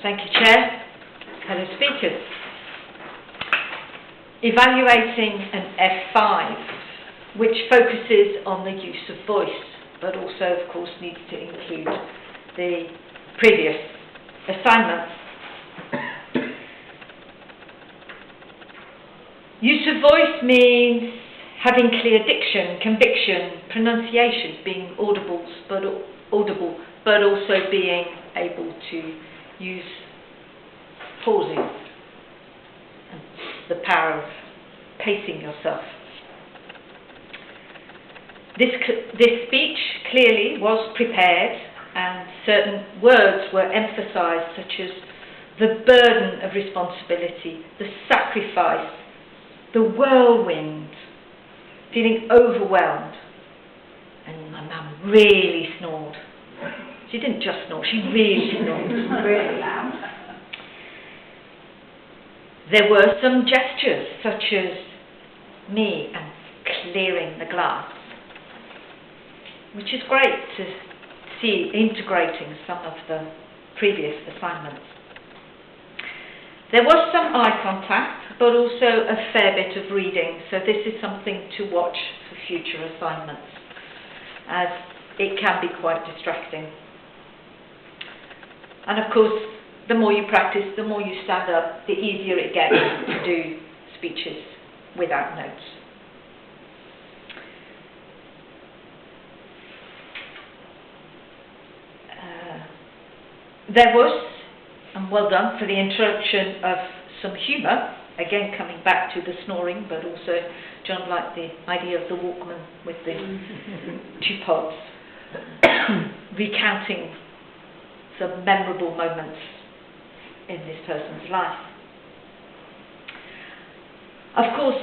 Thank you, Chair. Fellow speakers. Evaluating an F5, which focuses on the use of voice, but also, of course, needs to include the previous assignments. Use of voice means having clear diction, conviction, pronunciation, being audible, but also being able to use pausing and the power of pacing yourself. This speech clearly was prepared, and certain words were emphasised, such as the burden of responsibility, the sacrifice, the whirlwind, feeling overwhelmed. And my mum really snored. She didn't just snore, she really snored, really loud. There were some gestures, such as me and clearing the glass, which is great to see integrating some of the previous assignments. There was some eye contact, but also a fair bit of reading, so this is something to watch for future assignments, as it can be quite distracting. And of course, the more you practice, the more you stand up, the easier it gets to do speeches without notes. There was, and well done for the introduction of some humour, again coming back to the snoring, but also John liked the idea of the Walkman with the 2 pods, recounting some memorable moments in this person's life. Of course,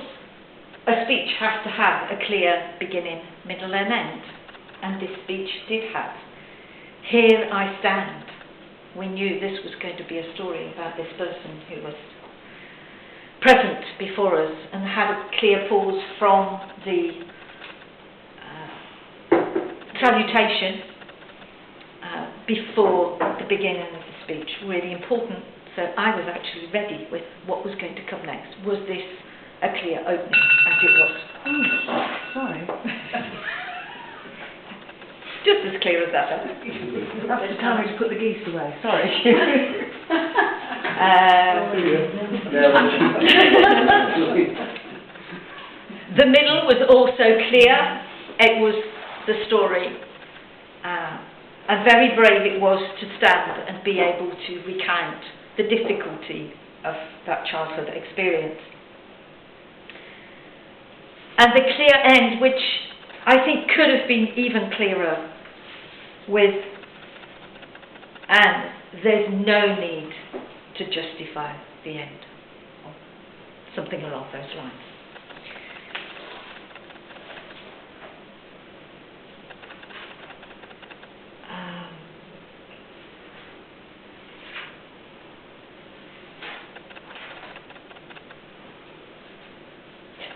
a speech has to have a clear beginning, middle and end, and this speech did have. Here I stand. We knew this was going to be a story about this person who was present before us and had a clear pause from the salutation before the beginning of the speech. Really important. So I was actually ready with what was going to come next. Was this a clear opening, as it was? Oh, sorry. Just as clear as that. That's the time to put the geese away. Sorry. The middle was also clear. It was the story. And very brave it was to stand and be able to recount the difficulty of that childhood experience. And the clear end, which I think could have been even clearer, with and there's no need to justify the end, or something along those lines.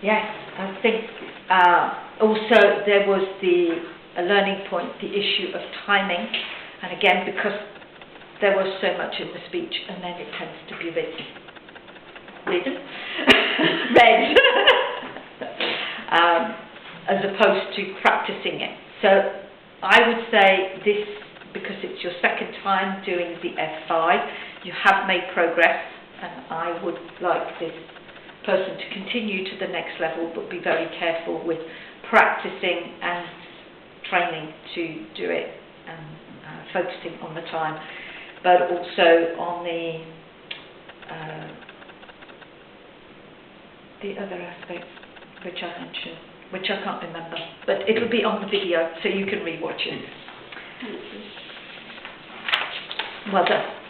Yes, I think also there was a learning point, the issue of timing, and again because there was so much in the speech and then it tends to be read, as opposed to practicing it. So I would say this, because it's your second time doing the F5, you have made progress, and I would like this person to continue to the next level, but be very careful with practicing and training to do it, and focusing on the time, but also on the other aspects which I mentioned, which I can't remember, but it'll be on the video so you can rewatch it. Well done.